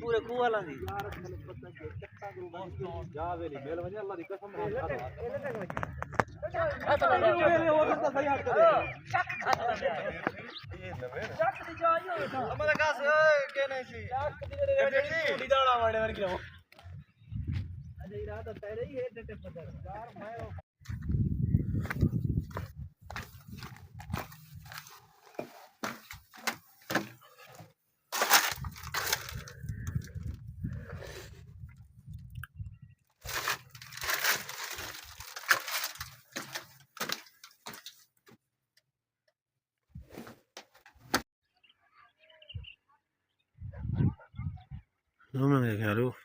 पूरे खूह वाला दी जावे नहीं मेल वने अल्लाह दी कसम हमारे कास के नहीं सी कुड़ी दाड़ा मारने वाली क्यों अरे रात पहले ही है टेटे पकड़ यार मैं No me dejaron.